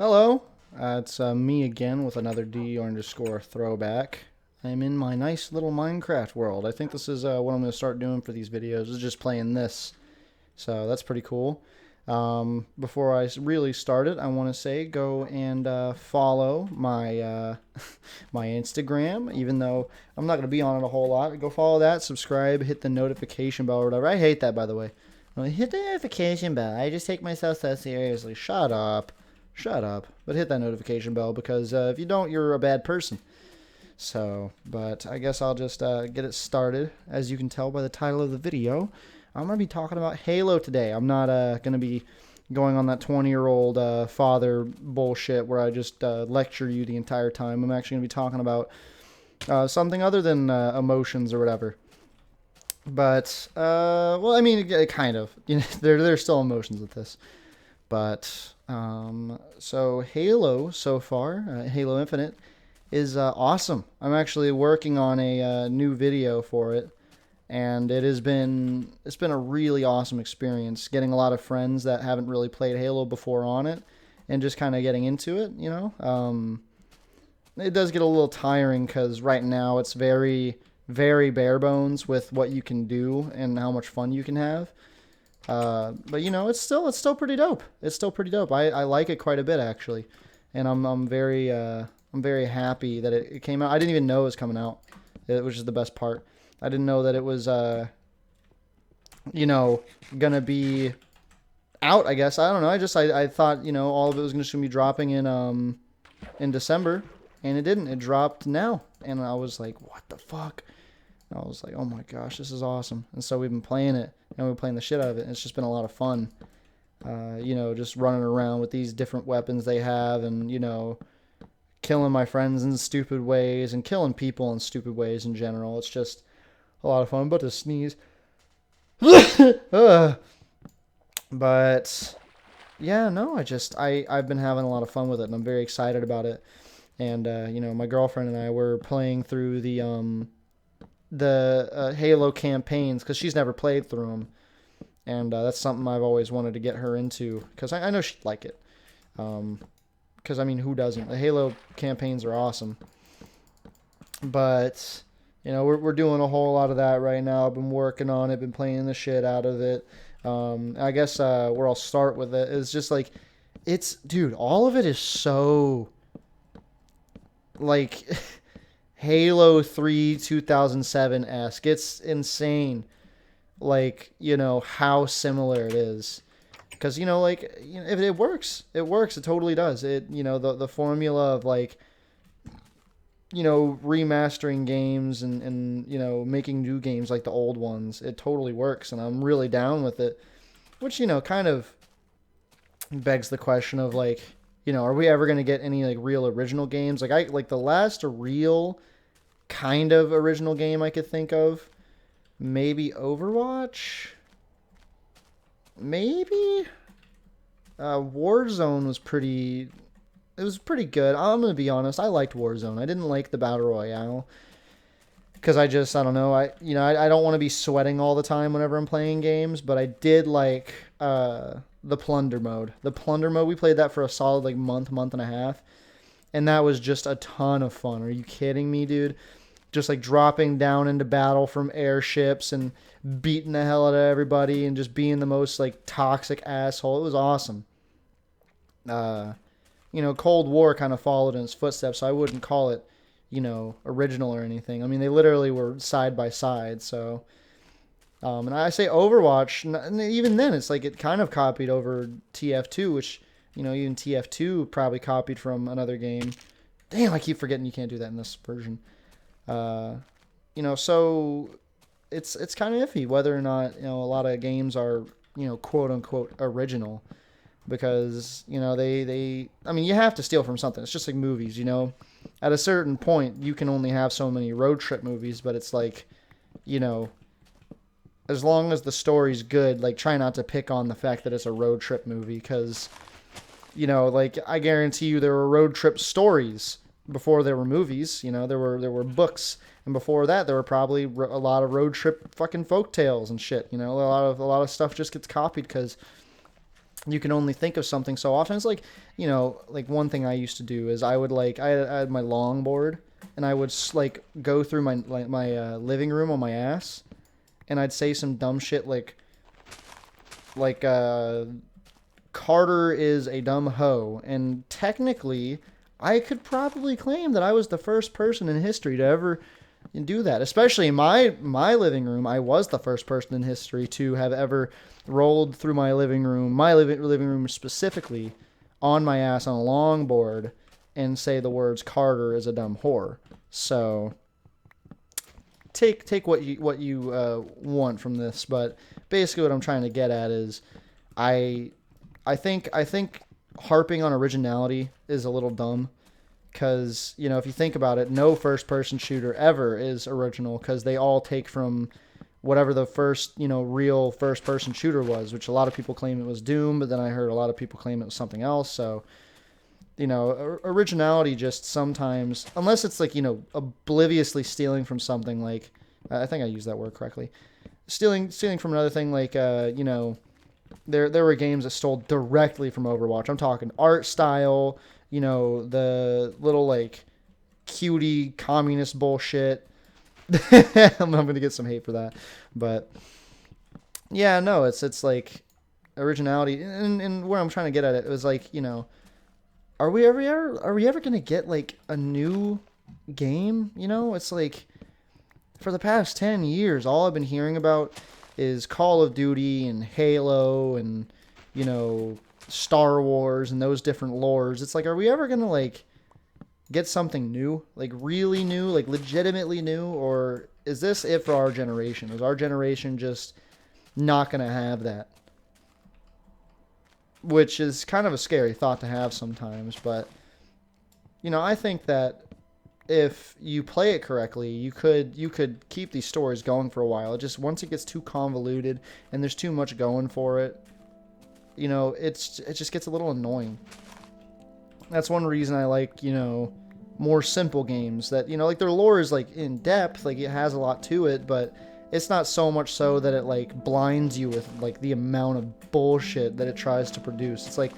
Hello, it's me again with another D__ throwback. I'm in my nice little Minecraft world. I think this is what I'm going to start doing for these videos, is just playing this. So that's pretty cool. Before I really start it, I want to say go and follow my my Instagram, even though I'm not going to be on it a whole lot. Go follow that, subscribe, hit the notification bell or whatever. I hate that, by the way. Hit the notification bell. I just take myself so seriously. Shut up. Shut up. But hit that notification bell because if you don't, you're a bad person. So, but I guess I'll just get it started. As you can tell by the title of the video, I'm going to be talking about Halo today. I'm not going to be going on that 20-year-old father bullshit where I just lecture you the entire time. I'm actually going to be talking about something other than emotions or whatever. But, well, I mean, kind of. You know, there's still emotions with this. But so Halo so far, Halo Infinite, is awesome. I'm actually working on a new video for it, and it's been a really awesome experience. Getting a lot of friends that haven't really played Halo before on it, and just kind of getting into it. It does get a little tiring because right now it's very very bare bones with what you can do and how much fun you can have. But it's still pretty dope. It's still pretty dope. I like it quite a bit actually, and I'm very happy that it came out. I didn't even know it was coming out, which is the best part. I didn't know that it was gonna be out. I guess I don't know. I thought all of it was gonna be dropping in December, and it didn't. It dropped now, and I was like, what the fuck? And I was like, oh my gosh, this is awesome. And so we've been playing it, and we've been playing the shit out of it. And it's just been a lot of fun. Just running around with these different weapons they have, and killing my friends in stupid ways, and killing people in stupid ways in general. It's just a lot of fun. But to sneeze. But yeah, no, I've been having a lot of fun with it, and I'm very excited about it. And my girlfriend and I were playing through the Halo campaigns because she's never played through them, and that's something I've always wanted to get her into because I know she'd like it. Because I mean, who doesn't? The Halo campaigns are awesome, but we're doing a whole lot of that right now. I've been working on it, been playing the shit out of it. I guess where I'll start with it is just like dude, all of it is so like Halo 3 2007-esque. It's insane, like, how similar it is. Because, if it works, it works. It totally does. The formula of, like, remastering games and making new games like the old ones, it totally works. And I'm really down with it. Which, kind of begs the question of, like, are we ever going to get any, like, real original games? Like the last real kind of original game I could think of, maybe Overwatch, maybe Warzone was pretty. It was pretty good. I'm gonna be honest. I liked Warzone. I didn't like the battle royale because I don't know. I don't want to be sweating all the time whenever I'm playing games, but I did like the plunder mode. The plunder mode, we played that for a solid like month and a half, and that was just a ton of fun. Are you kidding me, dude? Just like dropping down into battle from airships and beating the hell out of everybody and just being the most like toxic asshole. It was awesome. Cold War kind of followed in its footsteps, so I wouldn't call it, original or anything. I mean, they literally were side by side. So, and I say Overwatch, and even then, it's like it kind of copied over TF2, which even TF2 probably copied from another game. Damn, I keep forgetting you can't do that in this version. So it's kind of iffy whether or not a lot of games are quote unquote original, because I mean, you have to steal from something. It's just like movies. At a certain point you can only have so many road trip movies, but it's like, as long as the story's good, like, try not to pick on the fact that it's a road trip movie, because like, I guarantee you there were road trip stories before there were movies. There were books, and before that there were probably a lot of road trip fucking folk tales and shit. A lot of stuff just gets copied because you can only think of something so often. It's like, like one thing I used to do is I would like I had my longboard, and I would like go through my living room on my ass, and I'd say some dumb shit like Carter is a dumb hoe, and technically I could probably claim that I was the first person in history to ever do that. Especially in my living room, I was the first person in history to have ever rolled through my living room specifically, on my ass on a longboard, and say the words "Carter is a dumb whore." So take what you want from this, but basically what I'm trying to get at is I think harping on originality is a little dumb, because if you think about it, no first-person shooter ever is original, because they all take from whatever the first real first-person shooter was, which a lot of people claim it was Doom, but then I heard a lot of people claim it was something else. So originality just sometimes, unless it's like obliviously stealing from something, like I think I used that word correctly, stealing from another thing, like There were games that stole directly from Overwatch. I'm talking art style, the little like cutie communist bullshit. I'm gonna get some hate for that, but yeah, no, it's like originality, and where I'm trying to get at it was like, are we ever gonna get like a new game? It's like, for the past 10 years, all I've been hearing about is Call of Duty and Halo and, Star Wars and those different lores. It's like, are we ever going to, like, get something new? Like, really new? Like, legitimately new? Or is this it for our generation? Is our generation just not going to have that? Which is kind of a scary thought to have sometimes, but, I think that if you play it correctly, you could keep these stories going for a while. It just, once it gets too convoluted and there's too much going for it, it just gets a little annoying. That's one reason I like, more simple games that, like their lore is like in depth, like it has a lot to it, but it's not so much so that it like blinds you with like the amount of bullshit that it tries to produce. It's like,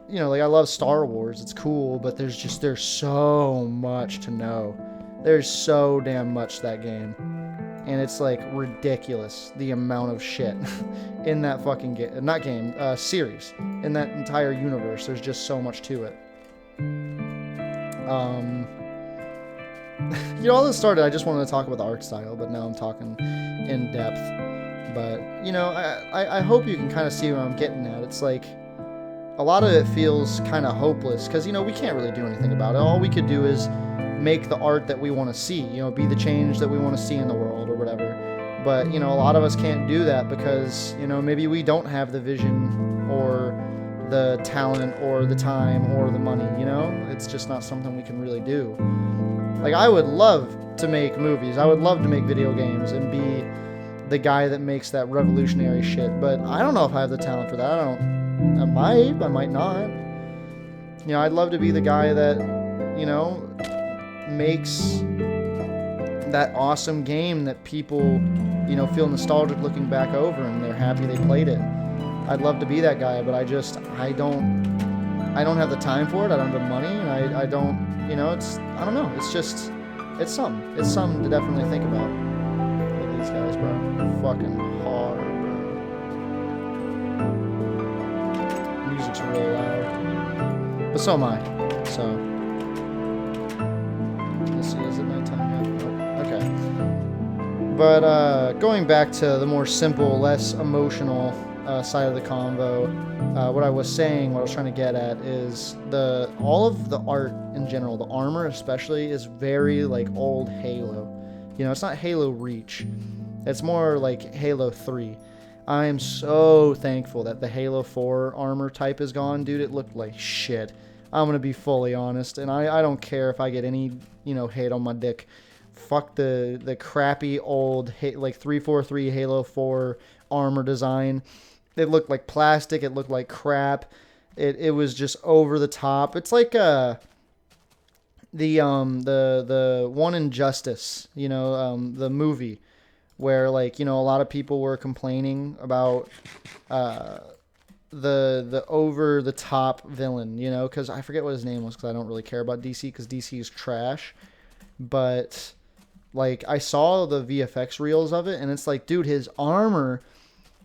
like I love Star Wars. It's cool, but there's so much to know. There's so damn much that game. And it's like ridiculous the amount of shit in that fucking game. Not game, series. In that entire universe, there's just so much to it. All this started, I just wanted to talk about the art style, but now I'm talking in depth. But, I hope you can kind of see where I'm getting at. It's like, a lot of it feels kind of hopeless, because, we can't really do anything about it. All we could do is make the art that we want to see, be the change that we want to see in the world or whatever. But, a lot of us can't do that because, maybe we don't have the vision or the talent or the time or the money, It's just not something we can really do. Like, I would love to make movies. I would love to make video games and be the guy that makes that revolutionary shit. But I don't know if I have the talent for that. I might not. I'd love to be the guy that, makes that awesome game that people, feel nostalgic looking back over and they're happy they played it. I'd love to be that guy, but I don't have the time for it. I don't have the money, and I don't, I don't know. It's something to definitely think about. Look at these guys, bro. Fucking hard, bro. Music's really loud, but so am I. So let's see, is it nighttime yet? Oh, okay. But going back to the more simple, less emotional side of the convo, what I was trying to get at is all of the art in general, the armor especially, is very like old Halo. It's not Halo Reach. It's more like Halo 3. I am so thankful that the Halo 4 armor type is gone, dude. It looked like shit. I'm going to be fully honest, and I don't care if I get any, hate on my dick. Fuck the crappy old, like 343 Halo 4 armor design. It looked like plastic. It looked like crap. It was just over the top. It's like the one Injustice, the movie, where like, a lot of people were complaining about the over the top villain, you know, because I forget what his name was because I don't really care about DC because DC is trash. But like I saw the VFX reels of it, and it's like, dude, his armor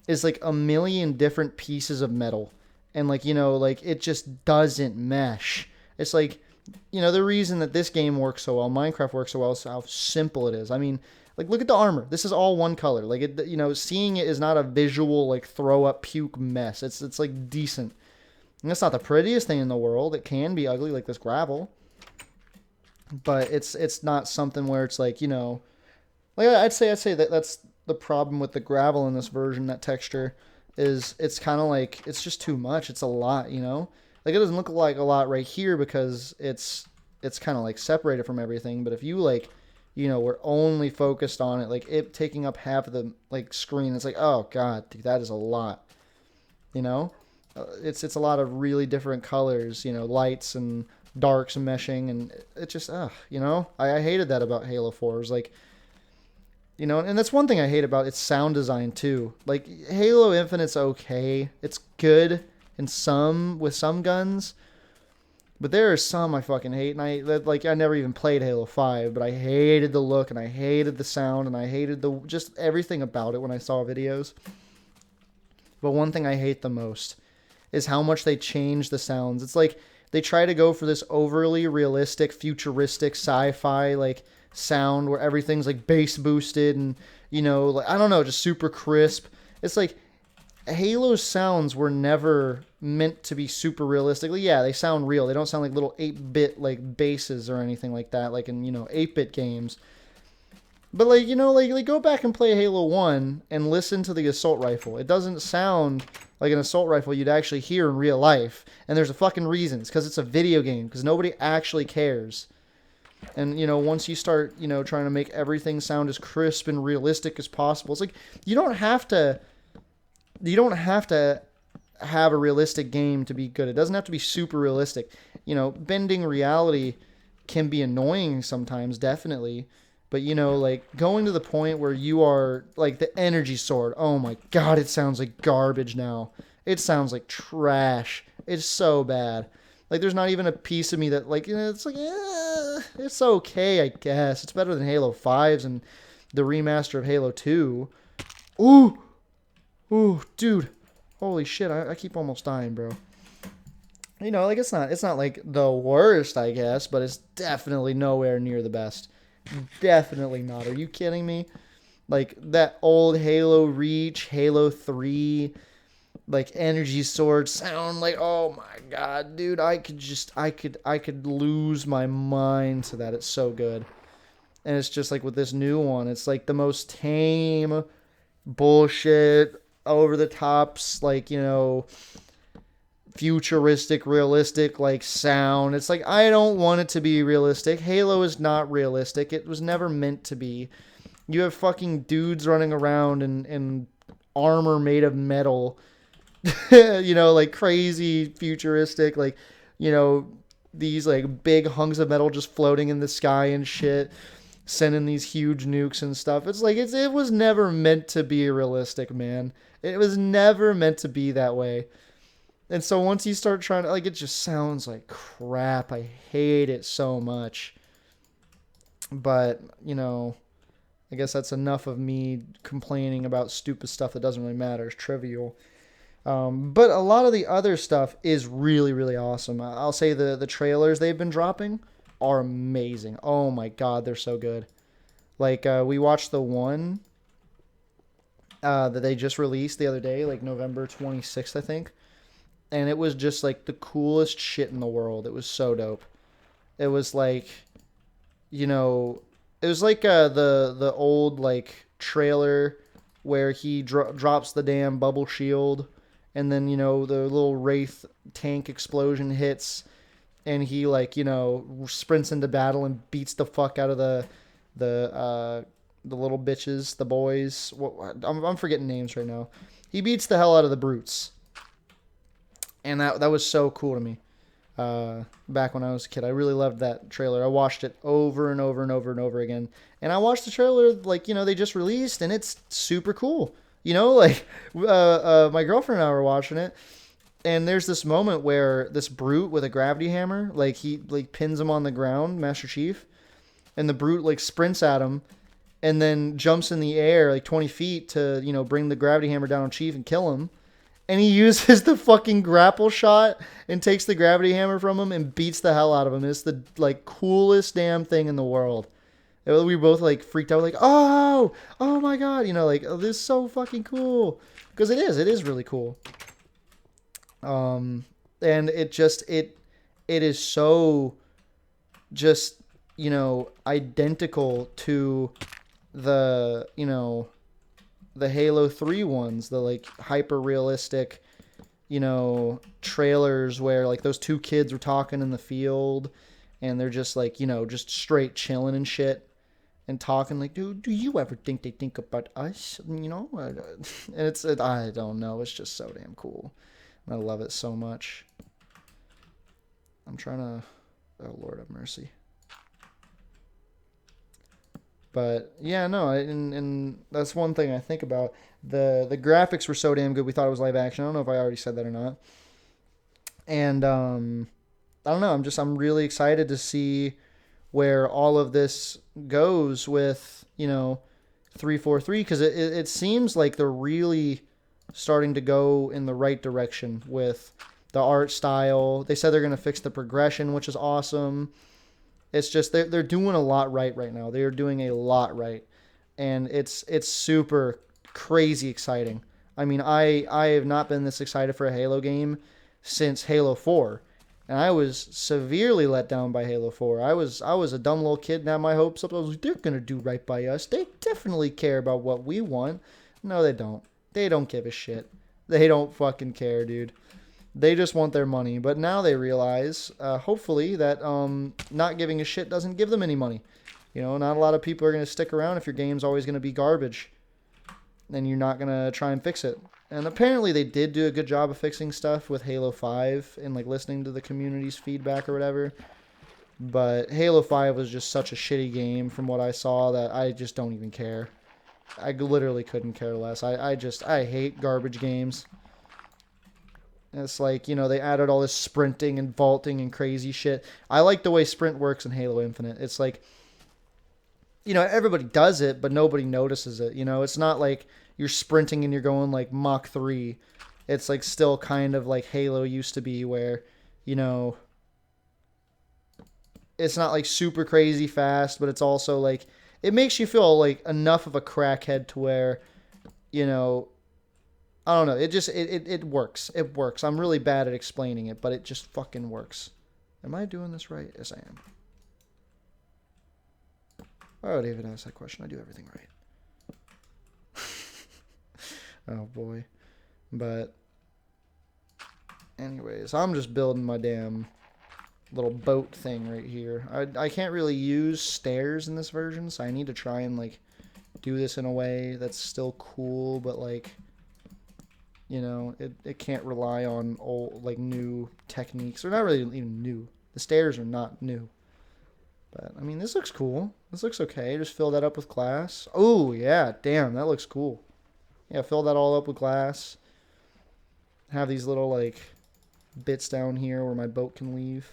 is like a million different pieces of metal, and like, you know, like it just doesn't mesh. It's like, you know, the reason that this game works so well, Minecraft works so well, is how simple it is. I mean, like, look at the armor. This is all one color. Like, it, you know, seeing it is not a visual like throw up puke mess. It's like decent. And it's not the prettiest thing in the world. It can be ugly, like this gravel, but it's not something where it's like, you know, like I'd say that that's the problem with the gravel in this version. That texture is, it's kind of like, it's just too much. It's a lot, you know. Like, it doesn't look like a lot right here because it's kind of like separated from everything. But if you like, you know, we're only focused on it, like it taking up half of the like screen, it's like, oh god, dude, that is a lot. You know, it's a lot of really different colors, you know, lights and darks and meshing, and it just, you know, I hated that about Halo 4. It was like, you know, and that's one thing I hate about its sound design too. Like, Halo Infinite's okay, it's good in some, with some guns, but there are some I fucking hate, and I never even played Halo 5, but I hated the look, and I hated the sound, and I hated the just everything about it when I saw videos. But one thing I hate the most is how much they change the sounds. It's like they try to go for this overly realistic, futuristic, sci-fi like sound where everything's like bass boosted and, you know, like, I don't know, just super crisp. It's like Halo's sounds were never meant to be super realistically. Yeah, they sound real. They don't sound like little 8-bit like basses or anything like that, like in, you know, 8-bit games. But like, you know, like go back and play Halo 1 and listen to the assault rifle. It doesn't sound like an assault rifle you'd actually hear in real life. And there's a fucking reason. It's because it's a video game. Because nobody actually cares. And, you know, once you start, you know, trying to make everything sound as crisp and realistic as possible, it's like, you don't have to have a realistic game to be good. It doesn't have to be super realistic. You know, bending reality can be annoying sometimes, definitely. But, you know, like, going to the point where you are, like, the energy sword. Oh, my God, it sounds like garbage now. It sounds like trash. It's so bad. Like, there's not even a piece of me that, like, you know, it's like, it's okay, I guess. It's better than Halo 5's and the remaster of Halo 2. Ooh! Ooh, dude. Holy shit, I keep almost dying, bro. You know, like, it's not like the worst, I guess, but it's definitely nowhere near the best. Definitely not. Are you kidding me? Like, that old Halo Reach, Halo 3, like, energy sword sound, like, oh my god, dude, I could lose my mind to that. It's so good. And it's just like with this new one, it's like the most tame bullshit, over the tops, like, you know, futuristic, realistic, like, sound. It's like, I don't want it to be realistic. Halo is not realistic. It was never meant to be. You have fucking dudes running around in armor made of metal. You know, like, crazy futuristic, like, you know, these like big hunks of metal just floating in the sky and shit, sending these huge nukes and stuff. It's like, it was never meant to be realistic, man. It was never meant to be that way. And so once you start trying to, like, it just sounds like crap. I hate it so much. But, you know, I guess that's enough of me complaining about stupid stuff that doesn't really matter. It's trivial. But a lot of the other stuff is really, really awesome. I'll say the trailers they've been dropping are amazing. Oh my god, they're so good. Like, we watched the one that they just released the other day, like November 26th, I think. And it was just like the coolest shit in the world. It was so dope. It was like, you know, it was like the old like trailer where he drops the damn bubble shield, and then, you know, the little wraith tank explosion hits, and he, like, you know, sprints into battle and beats the fuck out of the little bitches, the boys. I'm forgetting names right now. He beats the hell out of the brutes. And that was so cool to me. Back when I was a kid, I really loved that trailer. I watched it over and over and over and over again. And I watched the trailer, like, you know, they just released, and it's super cool. You know, like, my girlfriend and I were watching it, And there's this moment where this brute with a gravity hammer, like he like pins him on the ground, Master Chief, and the brute like sprints at him and then jumps in the air like 20 feet to, you know, bring the gravity hammer down on Chief and kill him. And he uses the fucking grapple shot and takes the gravity hammer from him and beats the hell out of him. It's the like coolest damn thing in the world. We both like freaked out, like, oh my god, you know, like, oh, this is so fucking cool, because it is really cool. And it is so just, you know, identical to the, you know, the Halo 3 ones, the like hyper realistic, you know, trailers where like those two kids were talking in the field and they're just like, you know, just straight chilling and shit and talking like, do you ever think they think about us? You know, and I don't know. It's just so damn cool. I love it so much. I'm trying to, oh Lord have mercy. But yeah, no, and that's one thing I think about. The graphics were so damn good. We thought it was live action. I don't know if I already said that or not. And I don't know. I'm really excited to see where all of this goes with, you know, 343, because it seems like they're really starting to go in the right direction with the art style. They said they're going to fix the progression, which is awesome. It's just they're doing a lot right now. They are doing a lot right, and it's super crazy exciting. I mean, I have not been this excited for a Halo game since Halo 4, and I was severely let down by Halo 4. I was a dumb little kid and had my hopes up. I was like, they're gonna do right by us. They definitely care about what we want. No, they don't. They don't give a shit. They don't fucking care, dude. They just want their money. But now they realize, hopefully, that not giving a shit doesn't give them any money. You know, not a lot of people are going to stick around if your game's always going to be garbage. Then you're not going to try and fix it. And apparently they did do a good job of fixing stuff with Halo 5 and like listening to the community's feedback or whatever. But Halo 5 was just such a shitty game from what I saw that I just don't even care. I literally couldn't care less. I hate garbage games. It's like, you know, they added all this sprinting and vaulting and crazy shit. I like the way sprint works in Halo Infinite. It's like, you know, everybody does it, but nobody notices it. You know, it's not like you're sprinting and you're going like Mach 3. It's like still kind of like Halo used to be, where, you know, it's not like super crazy fast, but it's also like, it makes you feel like enough of a crackhead to where, you know, I don't know. It works. It works. I'm really bad at explaining it, but it just fucking works. Am I doing this right? Yes, I am. Oh, David asked that question. I do everything right. Oh, boy. But anyways, I'm just building my damn little boat thing right here. I can't really use stairs in this version, so I need to try and, like, do this in a way that's still cool, but, like, you know, it can't rely on old, like, new techniques. They're not really even new. The stairs are not new. But, I mean, this looks cool. This looks okay. Just fill that up with glass. Oh, yeah. Damn, that looks cool. Yeah, fill that all up with glass. Have these little, like, bits down here where my boat can leave.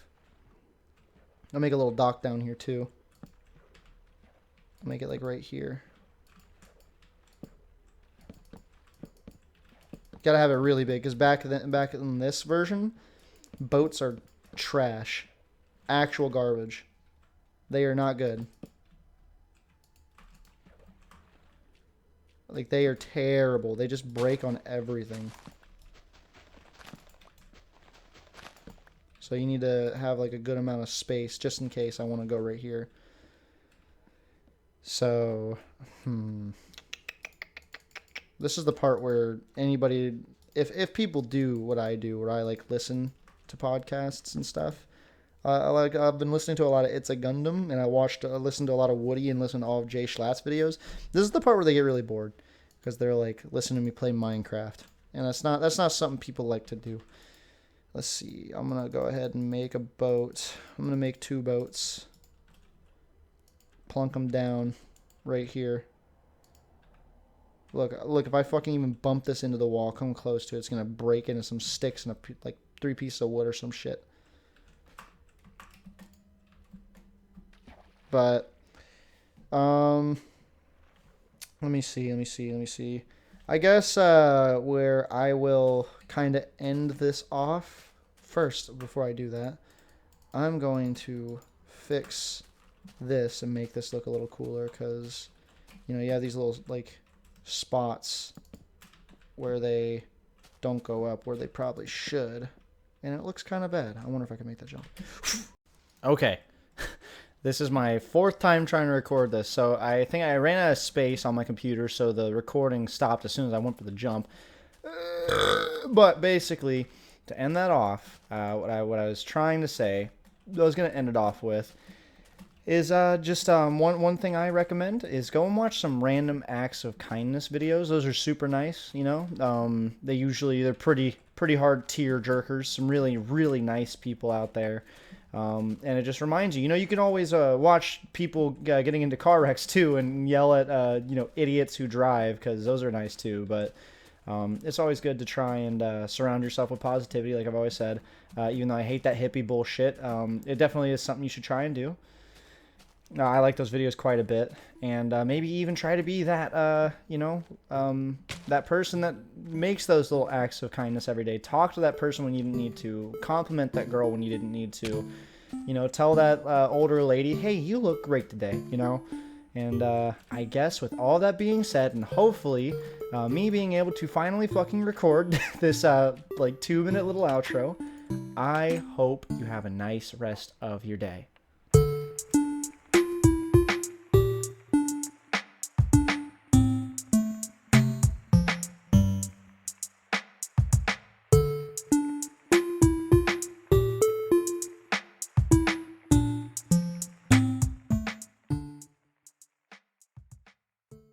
I'll make a little dock down here, too. I'll make it, like, right here. Gotta have it really big, because back in this version, boats are trash. Actual garbage. They are not good. Like, they are terrible. They just break on everything. So you need to have, like, a good amount of space, just in case I want to go right here. So, this is the part where anybody, if people do what I do, where I like listen to podcasts and stuff, I've been listening to a lot of It's a Gundam, and I listened to a lot of Woody and listened to all of Jay Schlatt's videos. This is the part where they get really bored, because they're like listening to me play Minecraft, and that's not something people like to do. Let's see. I'm gonna go ahead and make a boat. I'm gonna make 2 boats. Plunk them down right here. Look, if I fucking even bump this into the wall, come close to it, it's going to break into some sticks and like 3 pieces of wood or some shit. But, let me see. I guess, where I will kind of end this off first, before I do that, I'm going to fix this and make this look a little cooler, because, you know, you have these little, like, spots where they don't go up where they probably should, and it looks kind of bad. I wonder if I can make that jump. Okay. This is my 4th time trying to record this, so I think I ran out of space on my computer, so the recording stopped as soon as I went for the jump. But basically, to end that off, what I was trying to say, I was going to end it off with, is just one thing I recommend is go and watch some random acts of kindness videos. Those are super nice, you know. They're pretty hard tear jerkers. Some really nice people out there. And it just reminds you, you know, you can always watch people getting into car wrecks too and yell at, you know, idiots who drive, because those are nice too. But it's always good to try and surround yourself with positivity, like I've always said. Even though I hate that hippie bullshit, it definitely is something you should try and do. I like those videos quite a bit, and maybe even try to be that, you know, that person that makes those little acts of kindness every day. Talk to that person when you didn't need to. Compliment that girl when you didn't need to. You know, tell that older lady, hey, you look great today, you know. And I guess with all that being said, and hopefully me being able to finally fucking record this, like, 2-minute little outro, I hope you have a nice rest of your day.